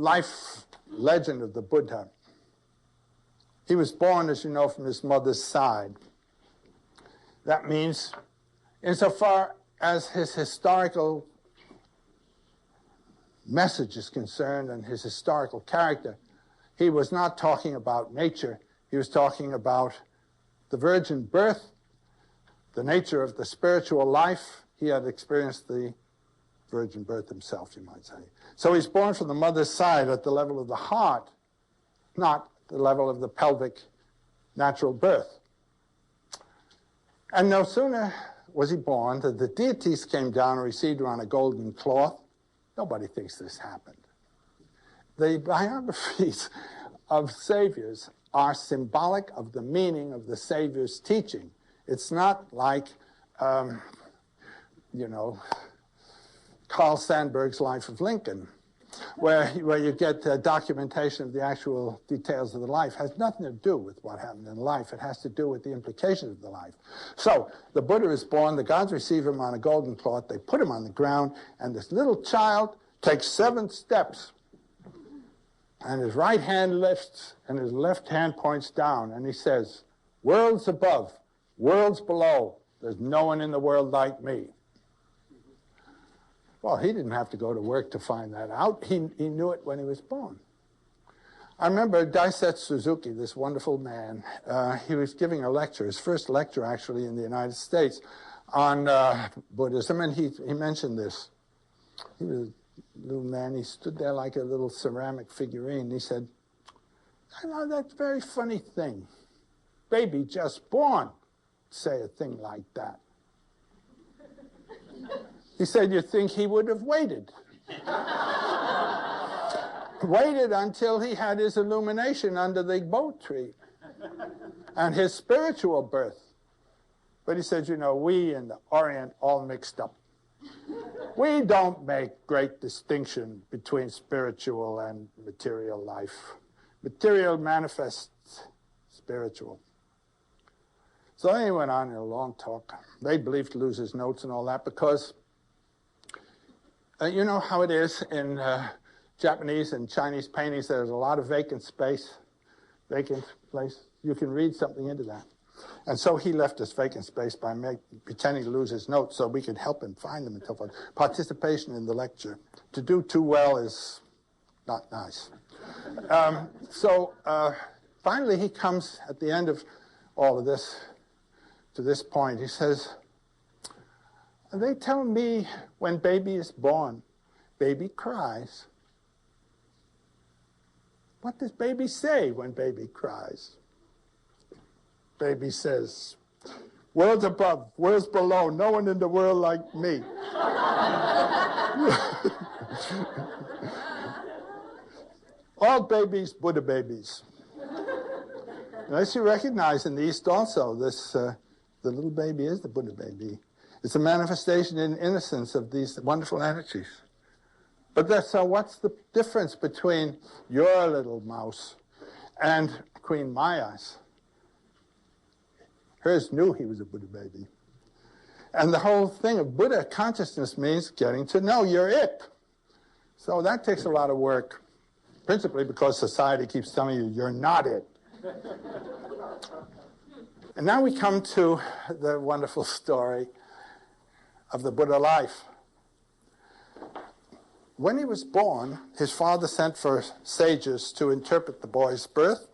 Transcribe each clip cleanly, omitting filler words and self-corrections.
life legend of the Buddha. He was born, as you know, from his mother's side. That means, insofar as his historical message is concerned and his historical character, he was not talking about nature. He was talking about the virgin birth, the nature of the spiritual life. He had experienced the virgin birth himself, you might say. So he's born from the mother's side at the level of the heart, not the level of the pelvic natural birth. And no sooner was he born than the deities came down and received him on a golden cloth. Nobody thinks this happened. The biographies of saviors are symbolic of the meaning of the Savior's teaching. It's not like, you know, Carl Sandburg's Life of Lincoln, where you get documentation of the actual details of the life. It has nothing to do with what happened in life. It has to do with the implications of the life. So the Buddha is born, the gods receive him on a golden cloth, they put him on the ground, and this little child takes 7 steps. And his right hand lifts, and his left hand points down, and he says, "Worlds above, worlds below, there's no one in the world like me." Well, he didn't have to go to work to find that out. He knew it when he was born. I remember Daisetsu Suzuki, this wonderful man, he was giving a lecture, his first lecture actually in the United States, on Buddhism, and he mentioned this. He was a little man, he stood there like a little ceramic figurine. He said, "I know that's a very funny thing. Baby just born, say a thing like that." He said, "You'd think he would have waited." Waited until he had his illumination under the bo tree and his spiritual birth. But he said, you know, we in the Orient all mixed up. We don't make great distinction between spiritual and material life. Material manifests spiritual. So he went on in a long talk. They believed to lose his notes and all that because you know how it is in Japanese and Chinese paintings, there's a lot of vacant space, vacant place. You can read something into that. And so he left us vacant space by pretending to lose his notes so we could help him find them and so forth. Participation in the lecture. To do too well is not nice. Finally he comes at the end of all of this to this point. He says, "They tell me when baby is born, baby cries. What does baby say when baby cries?" Baby says, "Worlds above, worlds below, no one in the world like me." All babies, Buddha babies. And as you recognize in the East also, this the little baby is the Buddha baby. It's a manifestation in innocence of these wonderful energies. But so what's the difference between your little mouse and Queen Maya's? Hers knew he was a Buddha baby. And the whole thing of Buddha consciousness means getting to know you're it. So that takes a lot of work, principally because society keeps telling you you're not it. And now we come to the wonderful story of the Buddha life. When he was born, his father sent for sages to interpret the boy's birth,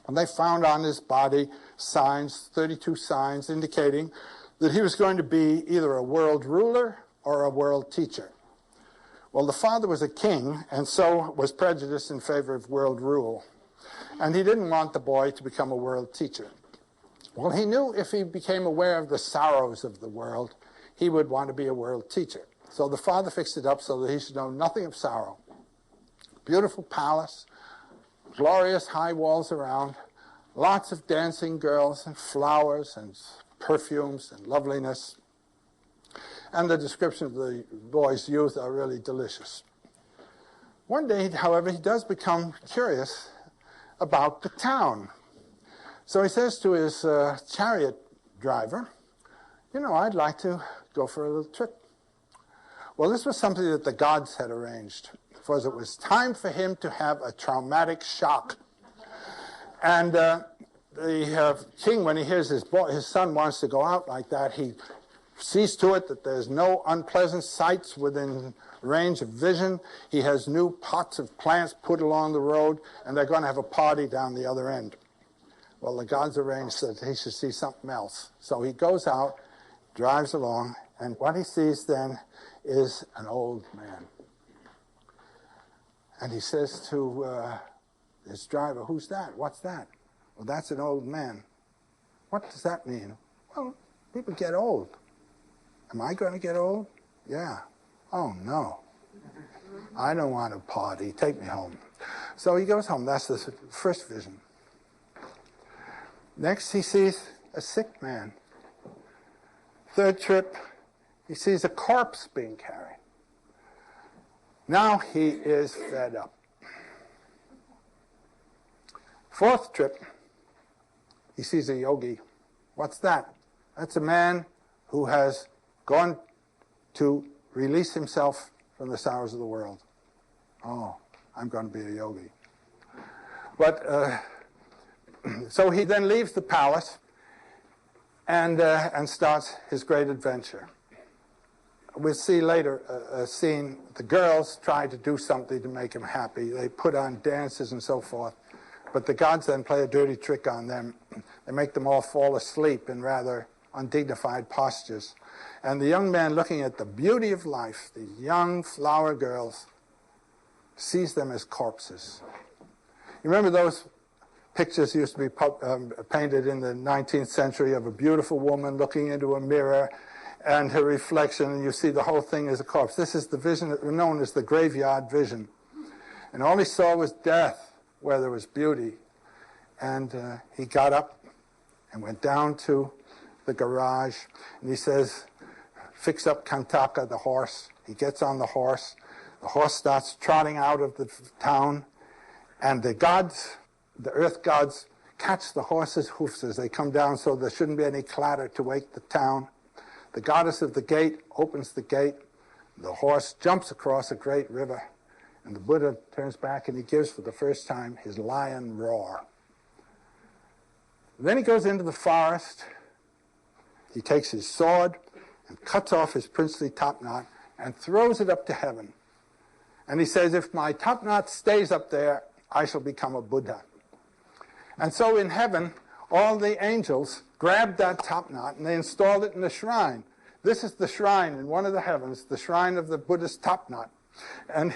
and they found on his body signs, 32 signs, indicating that he was going to be either a world ruler or a world teacher. Well, the father was a king, and so was prejudiced in favor of world rule. And he didn't want the boy to become a world teacher. Well, he knew if he became aware of the sorrows of the world, he would want to be a world teacher. So the father fixed it up so that he should know nothing of sorrow. Beautiful palace, glorious high walls around, lots of dancing girls and flowers and perfumes and loveliness. And the description of the boy's youth are really delicious. One day, however, he does become curious about the town. So he says to his chariot driver, you know, I'd like to go for a little trip. Well, this was something that the gods had arranged because it was time for him to have a traumatic shock. And the king, when he hears his son wants to go out like that, he sees to it that there's no unpleasant sights within range of vision. He has new pots of plants put along the road, and they're going to have a party down the other end. Well, the gods arranged that he should see something else. So he goes out, drives along, and what he sees then is an old man. And he says to his driver, "Who's that? What's that?" "Well, that's an old man." "What does that mean?" "Well, people get old." "Am I going to get old?" "Yeah." "Oh, no. I don't want to party. Take me home." So he goes home. That's the first vision. Next, he sees a sick man. Third trip, he sees a corpse being carried. Now he is fed up. Fourth trip, he sees a yogi. What's that? That's a man who has gone to release himself from the sorrows of the world. Oh, I'm going to be a yogi. But so he then leaves the palace and starts his great adventure. We'll see later a scene, the girls try to do something to make him happy. They put on dances and so forth. But the gods then play a dirty trick on them. They make them all fall asleep in rather undignified postures. And the young man, looking at the beauty of life, the young flower girls, sees them as corpses. You remember those pictures used to be painted in the 19th century of a beautiful woman looking into a mirror and her reflection, and you see the whole thing as a corpse. This is the vision known as the graveyard vision. And all he saw was death where there was beauty. And he got up and went down to the garage, and he says, "Fix up Kantaka, the horse." He gets on the horse. The horse starts trotting out of the town, and the gods, the earth gods, catch the horse's hoofs as they come down so there shouldn't be any clatter to wake the town. The goddess of the gate opens the gate. The horse jumps across a great river, and the Buddha turns back and he gives for the first time his lion roar. Then he goes into the forest. He takes his sword and cuts off his princely topknot and throws it up to heaven. And he says, "If my topknot stays up there, I shall become a Buddha." And so in heaven, all the angels grabbed that topknot and they installed it in the shrine. This is the shrine in one of the heavens, the shrine of the Buddha's topknot. And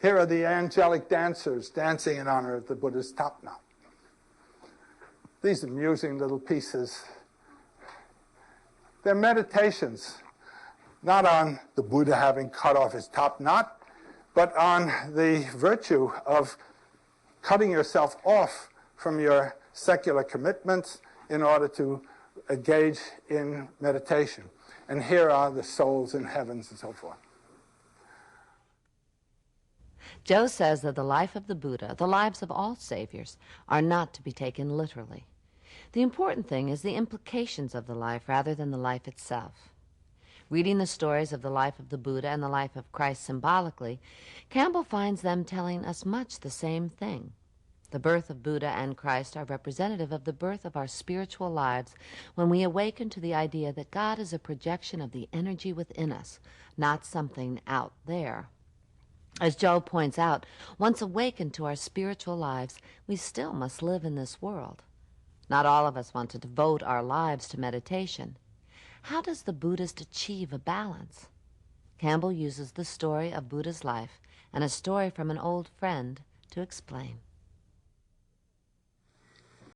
here are the angelic dancers dancing in honor of the Buddha's topknot. These amusing little pieces, they're meditations, not on the Buddha having cut off his topknot, but on the virtue of cutting yourself off from your secular commitments in order to engage in meditation. And here are the souls in heavens and so forth. Joe says that the life of the Buddha, the lives of all saviors, are not to be taken literally. The important thing is the implications of the life rather than the life itself. Reading the stories of the life of the Buddha and the life of Christ symbolically, Campbell finds them telling us much the same thing. The birth of Buddha and Christ are representative of the birth of our spiritual lives when we awaken to the idea that God is a projection of the energy within us, not something out there. As Joe points out, once awakened to our spiritual lives, we still must live in this world. Not all of us want to devote our lives to meditation. How does the Buddhist achieve a balance? Campbell uses the story of Buddha's life and a story from an old friend to explain.